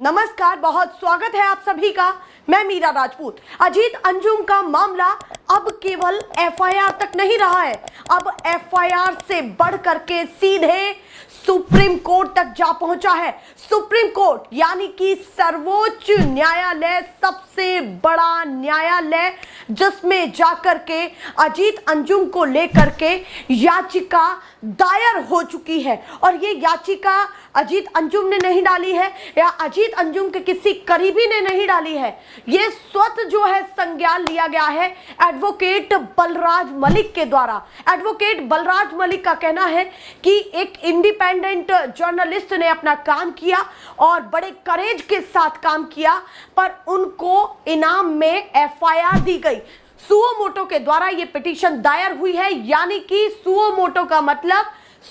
नमस्कार, बहुत स्वागत है आप सभी का। मैं मीरा राजपूत। अजीत अंजुम का मामला अब केवल एफआईआर तक नहीं रहा है, अब एफआईआर से बढ़ करके सीधे सुप्रीम कोर्ट तक जा पहुंचा है। सुप्रीम कोर्ट यानी कि सर्वोच्च न्यायालय, सबसे बड़ा न्यायालय, जिसमें जाकर के अजीत अंजुम को लेकर के याचिका दायर हो चुकी है। और ये याचिका अजीत अंजुम ने नहीं डाली है या अजीत अंजुम के किसी करीबी ने नहीं डाली है, ये स्वतः जो है संज्ञान लिया गया है एडवोकेट बलराज मलिक के द्वारा। एडवोकेट बलराज मलिक का कहना है कि एक इंडिपेंडेंट जर्नलिस्ट ने अपना काम किया और बड़े करेज के साथ काम किया, पर उनको इनाम में एफआईआर दी गई। सुओ मोटो के द्वारा ये पिटीशन दायर हुई है, यानी कि सुओ मोटो का मतलब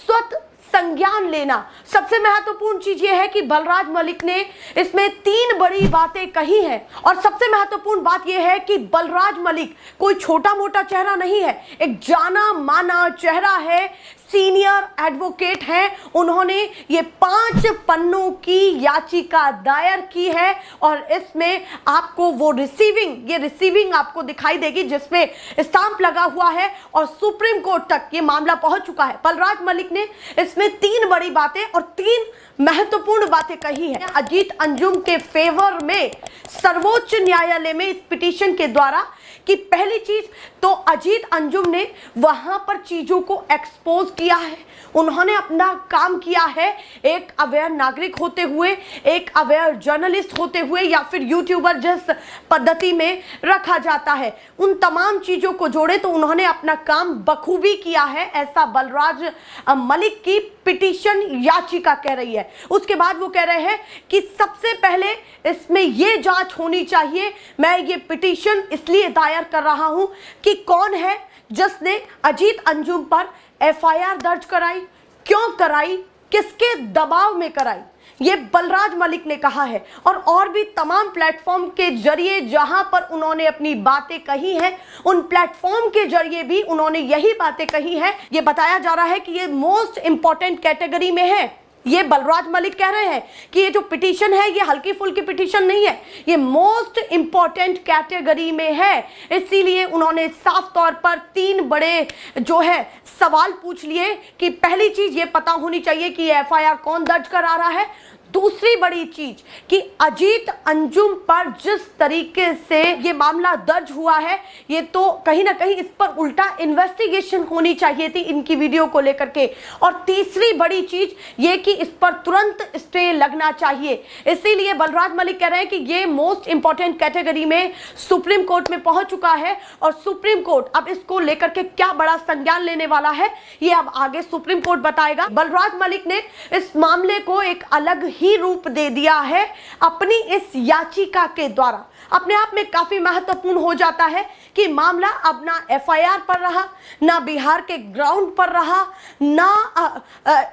स्वतः संज्ञान लेना। सबसे महत्वपूर्ण चीज यह है कि बलराज मलिक ने इसमें 3 बड़ी बातें कही हैं, और सबसे महत्वपूर्ण बात यह है कि बलराज मलिक कोई छोटा मोटा चेहरा नहीं है, एक जाना माना चेहरा है, सीनियर एडवोकेट हैं। उन्होंने ये 5 पन्नों की याचिका दायर की है और इसमें आपको वो रिसीविंग आपको दिखाई देगी जिसमें स्टांप लगा हुआ है और सुप्रीम कोर्ट तक ये मामला पहुंच चुका है। बलराज मलिक ने इसमें 3 बड़ी बातें और 3 महत्वपूर्ण बातें कही हैं अजीत अंजुम के फेवर में सर्वोच्च न्यायालय में इस पिटीशन के द्वारा। कि पहली चीज तो अजीत अंजुम ने वहां पर चीजों को एक्सपोज किया है, उन्होंने अपना काम किया है एक अवेयर नागरिक होते हुए, एक अवेयर जर्नलिस्ट होते हुए, या फिर यूट्यूबर जिस पद्धति में रखा जाता है, उन तमाम चीजों को जोड़े तो उन्होंने अपना काम बखूबी किया है, ऐसा बलराज मलिक की पिटीशन याचिका कह रही है। उसके बाद वो कह रहे हैं कि सबसे पहले इसमें यह जांच होनी चाहिए, मैं ये पिटीशन इसलिए दायर कर रहा हूं कि कौन है जिसने अजीत अंजुम पर एफआईआर दर्ज कराई, क्यों कराई, किसके दबाव में कराई, ये बलराज मलिक ने कहा है। और भी तमाम प्लेटफॉर्म के जरिए जहां पर उन्होंने अपनी बातें कही हैं, उन प्लेटफॉर्म के जरिए भी उन्होंने यही बातें कही हैं। ये बताया जा रहा है कि ये मोस्ट इंपॉर्टेंट कैटेगरी में है। ये बलराज मलिक कह रहे हैं कि ये जो पिटीशन है ये हल्की फुल्की पिटीशन नहीं है, ये मोस्ट इंपॉर्टेंट कैटेगरी में है। इसीलिए उन्होंने साफ तौर पर 3 बड़े जो है सवाल पूछ लिए कि पहली चीज ये पता होनी चाहिए कि एफआईआर कौन दर्ज करा रहा है। दूसरी बड़ी चीज कि अजीत अंजुम पर जिस तरीके से ये मामला दर्ज हुआ है, ये तो कहीं ना कहीं इस पर उल्टा इन्वेस्टिगेशन होनी चाहिए थी इनकी वीडियो को लेकर के। और तीसरी बड़ी चीज ये कि इस पर तुरंत स्टे लगना चाहिए। इसीलिए बलराज मलिक कह रहे हैं कि ये मोस्ट इंपॉर्टेंट कैटेगरी में सुप्रीम कोर्ट में पहुंच चुका है और सुप्रीम कोर्ट अब इसको लेकर के क्या बड़ा संज्ञान लेने वाला है ये अब आगे सुप्रीम कोर्ट बताएगा। बलराज मलिक ने इस मामले को एक अलग ही रूप दे दिया है अपनी इस याचिका के द्वारा। अपने आप में काफी महत्वपूर्ण हो जाता है कि मामला अब ना एफआईआर पर रहा, ना बिहार के ग्राउंड पर रहा, ना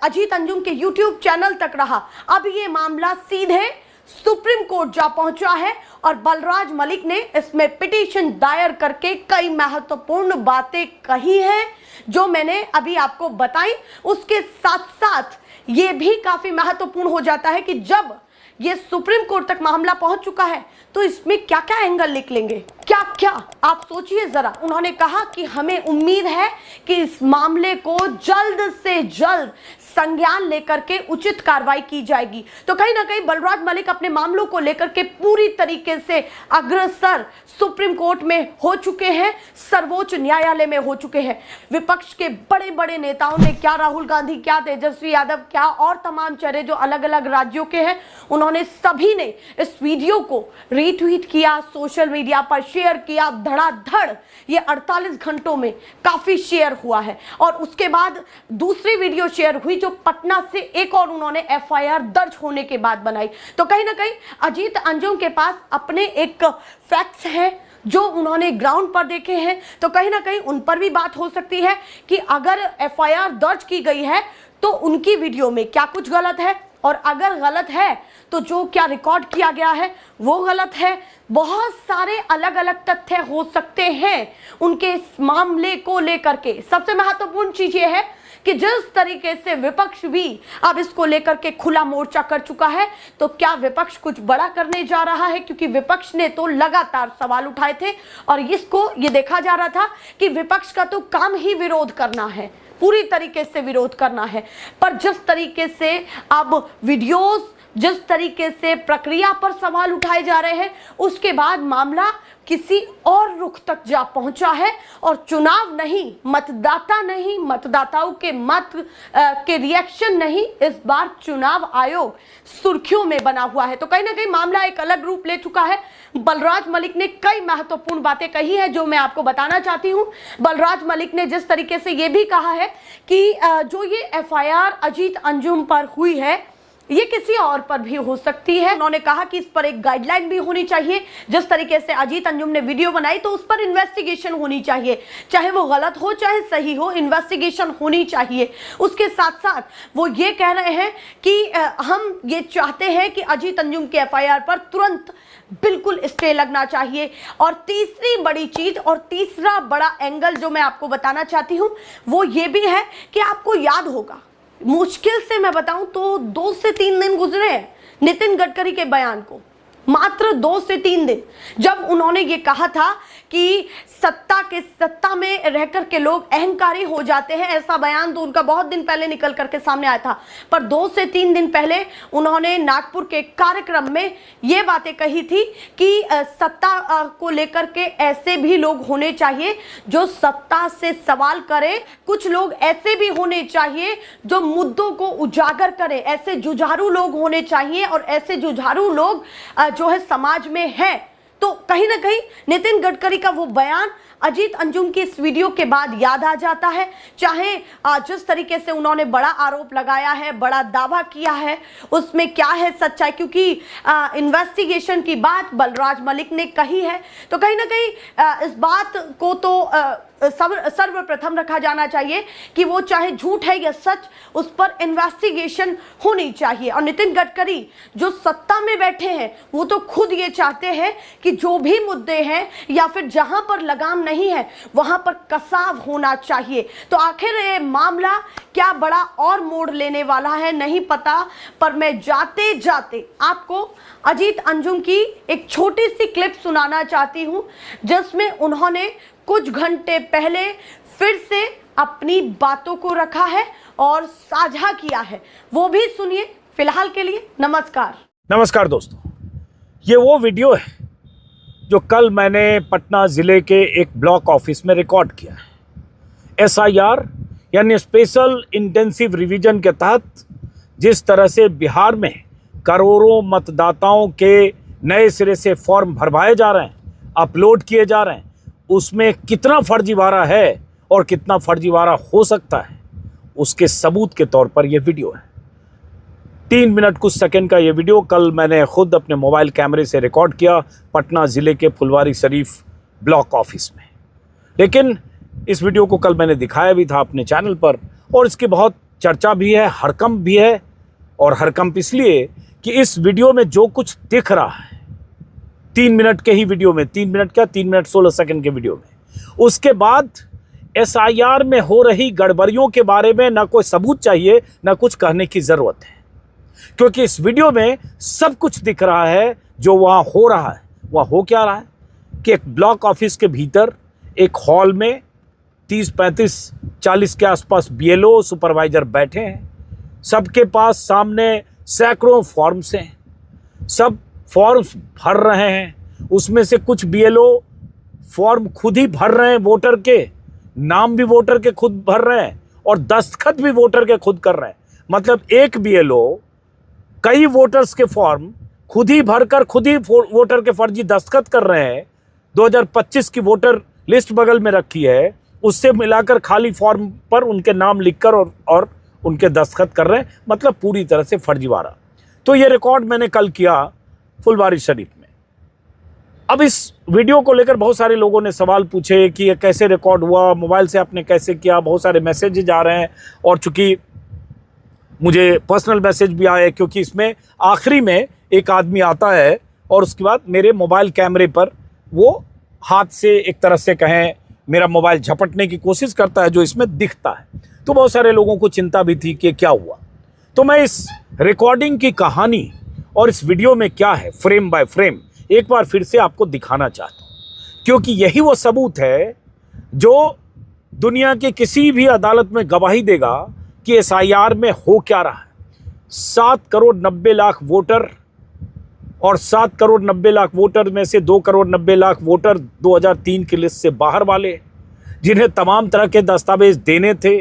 अजीत अंजुम के यूट्यूब चैनल तक रहा। अब ये मामला सीधे सुप्रीम कोर्ट जा पहुंचा है और बलराज मलिक ने इसमें पिटीशन दायर करके कई महत्वपूर्ण बातें कही हैं जो मैंने अभी आपको बताई। उसके साथ साथ ये भी काफी महत्वपूर्ण हो जाता है कि जब ये सुप्रीम कोर्ट तक मामला पहुंच चुका है तो इसमें क्या क्या एंगल निकलेंगे, क्या क्या आप सोचिए जरा। उन्होंने कहा कि हमें उम्मीद है कि इस मामले को जल्द से जल्द संज्ञान लेकर के उचित कार्रवाई की जाएगी। तो कहीं ना कहीं बलराज मलिक अपने मामलों को लेकर के पूरी तरीके से अग्रसर सुप्रीम कोर्ट में हो चुके हैं, सर्वोच्च न्यायालय में हो चुके हैं। विपक्ष के बड़े बड़े नेताओं ने, क्या राहुल गांधी, क्या तेजस्वी यादव, क्या और तमाम चेहरे जो अलग अलग राज्यों के हैं, उन्होंने सभी ने इस वीडियो को रीट्वीट किया, सोशल मीडिया पर शेयर किया, धड़ाधड़ ये 48 घंटों में काफी शेयर हुआ है। और उसके बाद दूसरी वीडियो शेयर हुई जो पटना से एक और उन्होंने एफआईआर दर्ज होने के बाद बनाई। तो कहीं ना कहीं अजीत अंजुम के पास अपने एक फैक्ट्स हैं जो उन्होंने ग्राउंड पर देखे हैं, तो कहीं ना कहीं उन पर भी बात हो सकती है कि अगर एफआईआर दर्ज की गई है तो उनकी वीडियो में क्या कुछ गलत है, और अगर गलत है तो जो क्या रिकॉर्ड किया गया है वो गलत है। बहुत सारे अलग अलग तथ्य हो सकते हैं उनके इस मामले को लेकर के। सबसे महत्वपूर्ण चीज ये है कि जिस तरीके से विपक्ष भी अब इसको लेकर के खुला मोर्चा कर चुका है, तो क्या विपक्ष कुछ बड़ा करने जा रहा है? क्योंकि विपक्ष ने तो लगातार सवाल उठाए थे और इसको ये देखा जा रहा था कि विपक्ष का तो काम ही विरोध करना है, पूरी तरीके से विरोध करना है। पर जिस तरीके से अब वीडियोस, जिस तरीके से प्रक्रिया पर सवाल उठाए जा रहे हैं, उसके बाद मामला किसी और रुख तक जा पहुंचा है और चुनाव नहीं, मतदाता नहीं, मतदाताओं के मत के रिएक्शन नहीं, इस बार चुनाव आयोग सुर्खियों में बना हुआ है। तो कहीं ना कहीं मामला एक अलग रूप ले चुका है। बलराज मलिक ने कई महत्वपूर्ण बातें कही है जो मैं आपको बताना चाहती हूं। बलराज मलिक ने जिस तरीके से यह भी कहा है कि जो ये एफआईआर अजीत अंजुम पर हुई है, ये किसी और पर भी हो सकती है। उन्होंने कहा कि इस पर एक गाइडलाइन भी होनी चाहिए। जिस तरीके से अजीत अंजुम ने वीडियो बनाई तो उस पर इन्वेस्टिगेशन होनी चाहिए, चाहे वो गलत हो चाहे सही हो, इन्वेस्टिगेशन होनी चाहिए। उसके साथ साथ वो ये कह रहे हैं कि हम ये चाहते हैं कि अजीत अंजुम के एफआईआर पर तुरंत बिल्कुल स्टे लगना चाहिए। और तीसरी बड़ी चीज और तीसरा बड़ा एंगल जो मैं आपको बताना चाहती हूं वो ये भी है कि आपको याद होगा, मुश्किल से मैं बताऊं तो 2 से 3 दिन गुजरे हैं नितिन गडकरी के बयान को, मात्र 2 से 3 दिन, जब उन्होंने ये कहा था कि सत्ता में रहकर के लोग अहंकारी हो जाते हैं। ऐसा बयान तो उनका बहुत दिन पहले निकल करके सामने आया था, पर 2 से 3 दिन पहले उन्होंने नागपुर के कार्यक्रम में ये बातें कही थी कि सत्ता को लेकर के ऐसे भी लोग होने चाहिए जो सत्ता से सवाल करें, कुछ लोग ऐसे भी होने चाहिए जो मुद्दों को उजागर करें, ऐसे जुझारू लोग होने चाहिए और ऐसे जुझारू लोग जो है समाज में है। तो कहीं ना कहीं नितिन गडकरी का वो बयान अजीत अंजुम की इस वीडियो के बाद याद आ जाता है। चाहे जिस तरीके से उन्होंने बड़ा आरोप लगाया है, बड़ा दावा किया है, उसमें क्या है सच्चाई, क्योंकि इन्वेस्टिगेशन की बात बलराज मलिक ने कही है। तो कहीं ना कहीं इस बात को तो सर्वप्रथम रखा जाना चाहिए कि वो चाहे झूठ है या सच, उस पर इन्वेस्टिगेशन होनी चाहिए। और नितिन गडकरी जो सत्ता में बैठे हैं वो तो खुद ये चाहते हैं कि जो भी मुद्दे हैं या फिर जहां पर लगाम नहीं है वहां पर कसाव होना चाहिए। तो आखिर ये मामला क्या बड़ा और मोड़ लेने वाला है नहीं पता, पर मैं जाते जाते आपको अजीत अंजुम की एक छोटी सी क्लिप सुनाना चाहती हूं जिसमें उन्होंने कुछ घंटे पहले फिर से अपनी बातों को रखा है और साझा किया है, वो भी सुनिए। फिलहाल के लिए नमस्कार दोस्तों, ये वो वीडियो है जो कल मैंने पटना ज़िले के एक ब्लॉक ऑफिस में रिकॉर्ड किया है। SIR यानी स्पेशल इंटेंसिव रिवीजन के तहत जिस तरह से बिहार में करोड़ों मतदाताओं के नए सिरे से फॉर्म भरवाए जा रहे हैं, अपलोड किए जा रहे हैं, उसमें कितना फर्जीवाड़ा है और कितना फर्जीवाड़ा हो सकता है, उसके सबूत के तौर पर यह वीडियो है। 3 मिनट कुछ सेकंड का ये वीडियो कल मैंने खुद अपने मोबाइल कैमरे से रिकॉर्ड किया पटना ज़िले के फुलवारी शरीफ ब्लॉक ऑफिस में। लेकिन इस वीडियो को कल मैंने दिखाया भी था अपने चैनल पर और इसकी बहुत चर्चा भी है, हड़कंप भी है। और हड़कंप इसलिए कि इस वीडियो में जो कुछ दिख रहा है 3 मिनट के ही वीडियो में, 3 मिनट क्या 3 मिनट 16 सेकंड के वीडियो में, उसके बाद SIR में हो रही गड़बड़ियों के बारे में ना कोई सबूत चाहिए ना कुछ कहने की ज़रूरत है, क्योंकि इस वीडियो में सब कुछ दिख रहा है। जो वहाँ हो रहा है वह हो क्या रहा है कि एक ब्लॉक ऑफिस के भीतर एक हॉल में 30, 35, 40 के आसपास BLO सुपरवाइजर बैठे हैं। सबके पास सामने सैकड़ों फॉर्म्स हैं, सब फॉर्म्स भर रहे हैं। उसमें से कुछ BLO फॉर्म खुद ही भर रहे हैं, वोटर के नाम भी वोटर के खुद भर रहे हैं और दस्तखत भी वोटर के खुद कर रहे हैं। मतलब एक BLO कई वोटर्स के फॉर्म खुद ही भरकर खुद ही वोटर के फर्जी दस्तखत कर रहे हैं। 2025 की वोटर लिस्ट बगल में रखी है, उससे मिलाकर खाली फॉर्म पर उनके नाम लिखकर और उनके दस्तखत कर रहे हैं। मतलब पूरी तरह से फर्जीवाड़ा। तो ये रिकॉर्ड मैंने कल किया फुलवारी शरीफ में। अब इस वीडियो को लेकर बहुत सारे लोगों ने सवाल पूछे कि ये कैसे रिकॉर्ड हुआ, मोबाइल से आपने कैसे किया। बहुत सारे मैसेजेज आ रहे हैं और चूँकि मुझे पर्सनल मैसेज भी आए, क्योंकि इसमें आखिरी में एक आदमी आता है और उसके बाद मेरे मोबाइल कैमरे पर वो हाथ से एक तरह से कहें मेरा मोबाइल झपटने की कोशिश करता है जो इसमें दिखता है। तो बहुत सारे लोगों को चिंता भी थी कि क्या हुआ। तो मैं इस रिकॉर्डिंग की कहानी और इस वीडियो में क्या है फ्रेम बाय फ्रेम एक बार फिर से आपको दिखाना चाहता हूँ, क्योंकि यही वो सबूत है जो दुनिया के किसी भी अदालत में गवाही देगा कि एसआईआर में हो क्या रहा है। 7 करोड़ 90 लाख वोटर और 7 करोड़ 90 लाख वोटर में से 2 करोड़ 90 लाख वोटर 2003 की लिस्ट से बाहर वाले, जिन्हें तमाम तरह के दस्तावेज देने थे,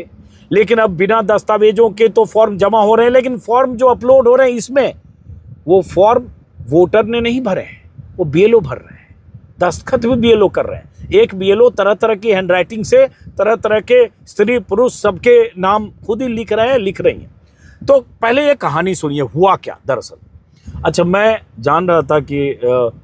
लेकिन अब बिना दस्तावेजों के तो फॉर्म जमा हो रहे हैं, लेकिन फॉर्म जो अपलोड हो रहे हैं इसमें वो फॉर्म वोटर ने नहीं भरे हैं, वो बीएलओ भर रहे हैं, दस्तखत भी बीएलओ कर रहे हैं। एक बीएलओ तरह तरह की हैंडराइटिंग से तरह तरह के स्त्री पुरुष सबके नाम खुद ही लिख रही हैं। तो पहले ये कहानी सुनिए, हुआ क्या दरअसल। अच्छा, मैं जान रहा था कि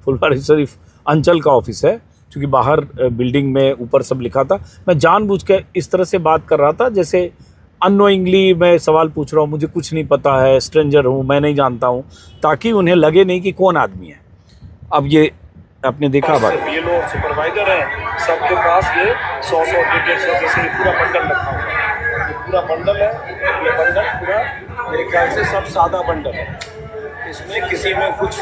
फुलवारी शरीफ अंचल का ऑफिस है, क्योंकि बाहर बिल्डिंग में ऊपर सब लिखा था। मैं जानबूझ के इस तरह से बात कर रहा था जैसे अननोइंगली मैं सवाल पूछ रहा हूँ, मुझे कुछ नहीं पता है, स्ट्रेंजर हूँ, मैं नहीं जानता हूँ, ताकि उन्हें लगे नहीं कि कौन आदमी है। अब ये आपने देखा बात, ये लोग सुपरवाइजर हैं, सबके पास ये 100 टिकट्स जैसे पूरा बंडल रखा हुआ है, ये पूरा बंडल है, ये बंडल पूरा मेरे ख्याल से सब सादा बंडल है, इसमें किसी में कुछ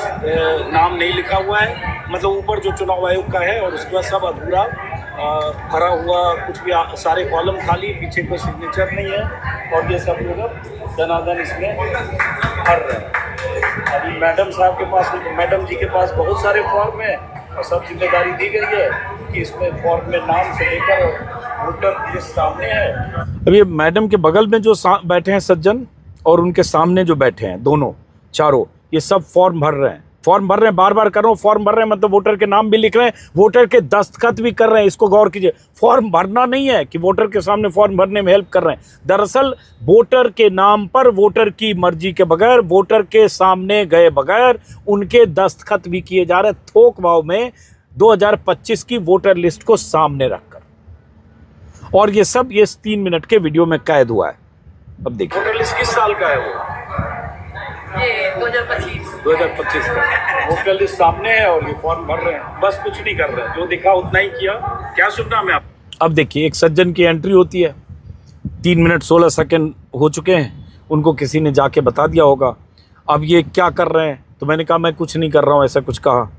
नाम नहीं लिखा हुआ है, मतलब ऊपर जो चुनाव आयोग का है और उसके बाद सब अधूरा भरा हुआ, कुछ भी सारे कॉलम खाली, पीछे कोई सिग्नेचर नहीं है, और ये सब लोग दनादन इसमें भर रहे हैं। अभी मैडम साहब के पास, मैडम जी के पास बहुत सारे फॉर्म हैं और सब जिम्मेदारी दी गई है कि इसमें फॉर्म में नाम से लेकर वोटर लिस्ट सामने है। अब ये मैडम के बगल में जो बैठे हैं सज्जन और उनके सामने जो बैठे हैं दोनों चारों, ये सब फॉर्म भर रहे हैं, बार बार कर रहा हूँ, फॉर्म भर रहे हैं, मतलब वोटर के नाम भी लिख रहे हैं, वोटर के दस्तखत भी कर रहे हैं। इसको गौर कीजिए, फॉर्म भरना नहीं है कि वोटर के सामने फॉर्म भरने में हेल्प कर रहे हैं, दरअसल वोटर के नाम पर वोटर की मर्जी के बगैर, वोटर के सामने गए बगैर उनके दस्तखत भी किए जा रहे हैं, थोक भाव में 2025 की वोटर लिस्ट को सामने रखकर। और ये सब ये 3 मिनट के वीडियो में कैद हुआ है। अब देखिए, वोटर लिस्ट किस साल का है वो? ये 2025 का वोटर लिस्ट सामने है और ये फॉर्म भर रहे हैं, बस कुछ नहीं कर रहे हैं, जो दिखा उतना ही किया। क्या सुनना मैं आप? अब देखिए, एक सज्जन की एंट्री होती है, 3 मिनट 16 सेकंड हो चुके हैं, उनको किसी ने जाके बता दिया होगा अब ये क्या कर रहे हैं। तो मैंने कहा मैं कुछ नहीं कर रहा हूँ, ऐसा कुछ कहा।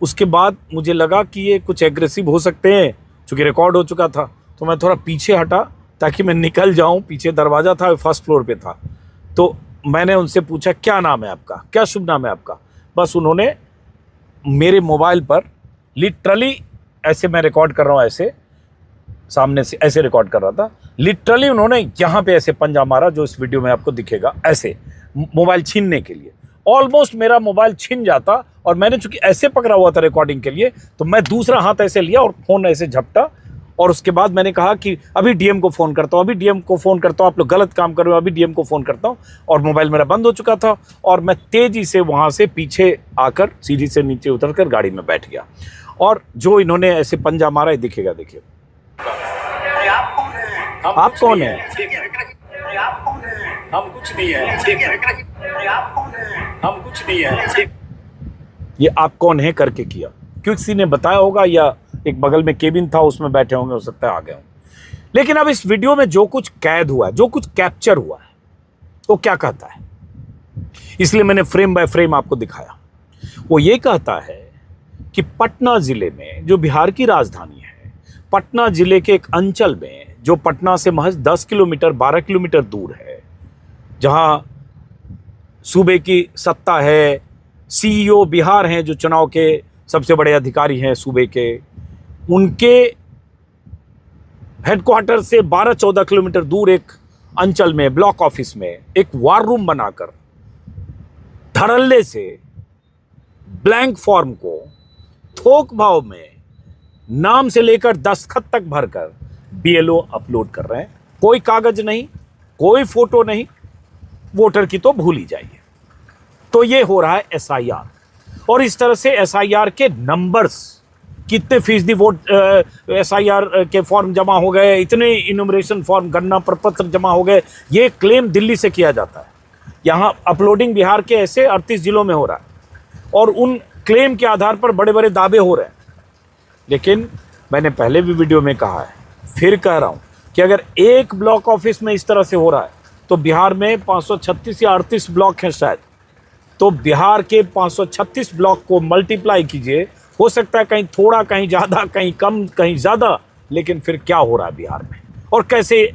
उसके बाद मुझे लगा कि ये कुछ एग्रेसिव हो सकते हैं, चूँकि रिकॉर्ड हो चुका था, तो मैं थोड़ा पीछे हटा ताकि मैं निकल जाऊँ। पीछे दरवाज़ा था, फर्स्ट फ्लोर पे था। तो मैंने उनसे पूछा क्या नाम है आपका, क्या शुभ नाम है आपका। बस उन्होंने मेरे मोबाइल पर लिटरली, ऐसे मैं रिकॉर्ड कर रहा हूँ, ऐसे सामने से ऐसे रिकॉर्ड कर रहा था, लिटरली उन्होंने यहाँ पे ऐसे पंजा मारा, जो इस वीडियो में आपको दिखेगा, ऐसे मोबाइल छीनने के लिए। ऑलमोस्ट मेरा मोबाइल छीन जाता, और मैंने चूंकि ऐसे पकड़ा हुआ था रिकॉर्डिंग के लिए, तो मैं दूसरा हाथ ऐसे लिया और फ़ोन ऐसे झपटा, और उसके बाद मैंने कहा कि अभी डीएम को फ़ोन करता हूँ, अभी डीएम को फ़ोन करता हूँ, आप लोग गलत काम कर रहे हो, अभी डीएम को फ़ोन करता हूँ। और मोबाइल मेरा बंद हो चुका था, और मैं तेज़ी से वहाँ से पीछे आकर सीढ़ी से नीचे उतरकर गाड़ी में बैठ गया। और जो इन्होंने ऐसे पंजा मारा है, दिखेगा, देखिए। आप कौन हैं? हम कुछ नहीं है, हम कुछ नहीं है। ये आप कौन है करके किया, किसी ने बताया होगा, या एक बगल में केबिन था उसमें बैठे होंगे, हो सकता है आ गए हों। लेकिन अब इस वीडियो में जो कुछ कैद हुआ है, जो कुछ कैप्चर हुआ है, वो क्या कहता है, इसलिए मैंने फ्रेम बाय फ्रेम आपको दिखाया। वो ये कहता है कि पटना जिले में, जो बिहार की राजधानी है, पटना जिले के एक अंचल में, जो पटना से महज 10 किलोमीटर 12 किलोमीटर दूर है, जहां सूबे की सत्ता है, सीईओ बिहार हैं, जो चुनाव के सबसे बड़े अधिकारी हैं सूबे के, उनके हेडक्वार्टर से 12-14 किलोमीटर दूर एक अंचल में, ब्लॉक ऑफिस में, एक वार रूम बनाकर धड़ल्ले से ब्लैंक फॉर्म को थोक भाव में नाम से लेकर दस्तखत तक भरकर बीएलओ अपलोड कर रहे हैं। कोई कागज नहीं, कोई फोटो नहीं, वोटर की तो भूल ही जाइए। तो ये हो रहा है एसआईआर, और इस तरह से एसआईआर के नंबर्स, कितने फीसदी वोट एसआईआर के फॉर्म जमा हो गए, इतने इनुमरेशन फॉर्म, गणना प्रपत्र जमा हो गए, ये क्लेम दिल्ली से किया जाता है। यहाँ अपलोडिंग बिहार के ऐसे 38 जिलों में हो रहा है, और उन क्लेम के आधार पर बड़े बड़े दावे हो रहे हैं। लेकिन मैंने पहले भी वीडियो में कहा है, फिर कह रहा हूँ कि अगर एक ब्लॉक ऑफिस में इस तरह से हो रहा है तो बिहार में 536 या 38 ब्लॉक हैं शायद, तो बिहार के 536 ब्लॉक को मल्टीप्लाई कीजिए, हो सकता है कहीं थोड़ा, कहीं ज़्यादा, कहीं कम, कहीं ज़्यादा, लेकिन फिर क्या हो रहा है बिहार में और कैसे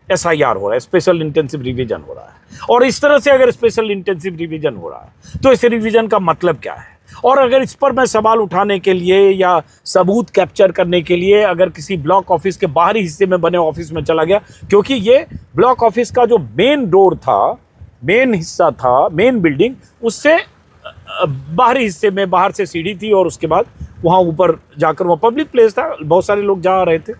SIR हो रहा है, स्पेशल इंटेंसिव रिवीजन हो रहा है। और इस तरह से अगर स्पेशल इंटेंसिव रिवीजन हो रहा है तो इस रिवीजन का मतलब क्या है, और अगर इस पर मैं सवाल उठाने के लिए या सबूत कैप्चर करने के लिए अगर किसी ब्लॉक ऑफिस के बाहरी हिस्से में बने ऑफिस में चला गया, क्योंकि ये ब्लॉक ऑफिस का जो मेन डोर था, मेन हिस्सा था, मेन बिल्डिंग, उससे बाहरी हिस्से में बाहर से सीढ़ी थी और उसके बाद वहाँ ऊपर जाकर वहाँ पब्लिक प्लेस था, बहुत सारे लोग जा रहे थे,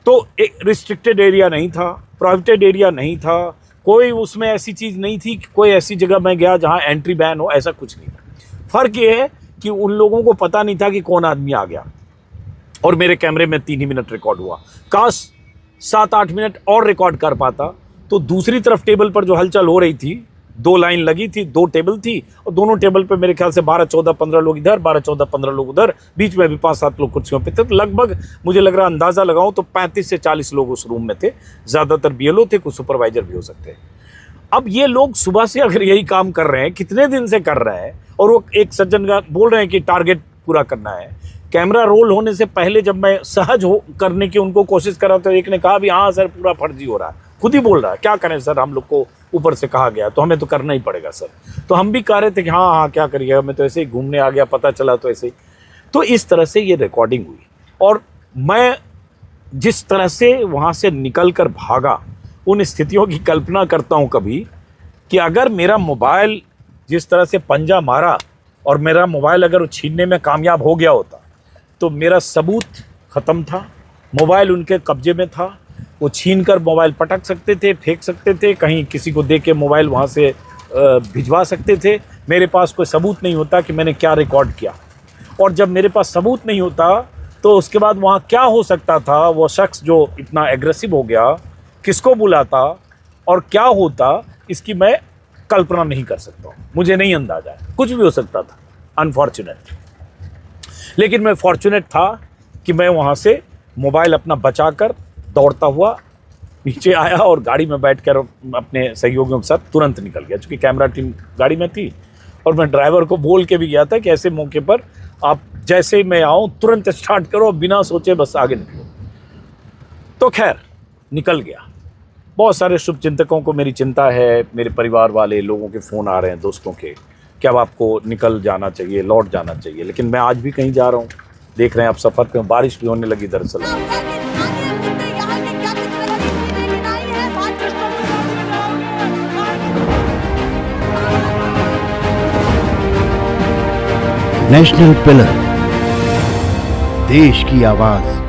तो एक रिस्ट्रिक्टेड एरिया नहीं था, प्राइवेटेड एरिया नहीं था, कोई उसमें ऐसी चीज़ नहीं थी कि कोई ऐसी जगह मैं गया जहाँ एंट्री बैन हो, ऐसा कुछ नहीं था। फ़र्क ये है कि उन लोगों को पता नहीं था कि कौन आदमी आ गया, और मेरे कैमरे में 3 ही मिनट रिकॉर्ड हुआ। काश 7-8 मिनट और रिकॉर्ड कर पाता तो दूसरी तरफ टेबल पर जो हलचल हो रही थी, 2 लाइन लगी थी, 2 टेबल थी और दोनों टेबल पे मेरे ख्याल से 12-14-15 लोग इधर, 12-14-15 लोग उधर, बीच में भी 5-7 लोग कुर्सियों पे थे। तो लगभग मुझे लग रहा, अंदाज़ा लगाऊं तो 35 से 40 लोग उस रूम में थे, ज़्यादातर BLO थे, कुछ सुपरवाइजर भी हो सकते हैं। अब ये लोग सुबह से अगर यही काम कर रहे हैं, कितने दिन से कर रहे हैं, और वो एक सज्जन का बोल रहे हैं कि टारगेट पूरा करना है। कैमरा रोल होने से पहले जब मैं सहज हो करने की उनको कोशिश कर रहा था, एक ने कहा भी हाँ सर पूरा फर्जी हो रहा है, खुद ही बोल रहा है, क्या करें सर, हम लोग को ऊपर से कहा गया तो हमें तो करना ही पड़ेगा सर। तो हम भी कह रहे थे कि हाँ हाँ क्या करिएगा, मैं तो ऐसे ही घूमने आ गया, पता चला तो ऐसे ही। तो इस तरह से ये रिकॉर्डिंग हुई, और मैं जिस तरह से वहाँ से निकल कर भागा, उन स्थितियों की कल्पना करता हूँ कभी कि अगर मेरा मोबाइल जिस तरह से पंजा मारा और मेरा मोबाइल अगर छीनने में कामयाब हो गया होता तो मेरा सबूत ख़त्म था, मोबाइल उनके कब्जे में था, वो छीन कर मोबाइल पटक सकते थे, फेंक सकते थे, कहीं किसी को दे के मोबाइल वहाँ से भिजवा सकते थे। मेरे पास कोई सबूत नहीं होता कि मैंने क्या रिकॉर्ड किया, और जब मेरे पास सबूत नहीं होता तो उसके बाद वहाँ क्या हो सकता था, वो शख्स जो इतना एग्रेसिव हो गया, किसको बुलाता और क्या होता, इसकी मैं कल्पना नहीं कर सकता हूँ, मुझे नहीं अंदाजा है, कुछ भी हो सकता था, अनफॉर्चुनेट। लेकिन मैं फॉर्चुनेट था कि मैं वहाँ से मोबाइल अपना बचाकर दौड़ता हुआ नीचे आया और गाड़ी में बैठकर अपने सहयोगियों के साथ तुरंत निकल गया, क्योंकि कैमरा टीम गाड़ी में थी, और मैं ड्राइवर को बोल के भी गया था कि ऐसे मौके पर आप जैसे ही मैं आऊँ तुरंत स्टार्ट करो, बिना सोचे बस आगे निकलो। तो खैर निकल गया। बहुत सारे शुभचिंतकों को मेरी चिंता है, मेरे परिवार वाले लोगों के फ़ोन आ रहे हैं, दोस्तों के, कि अब आपको निकल जाना चाहिए, लौट जाना चाहिए, लेकिन मैं आज भी कहीं जा रहा हूँ। देख रहे हैं आप सफ़र पे, बारिश भी होने लगी दरअसल। नेशनल पिलर, देश की आवाज।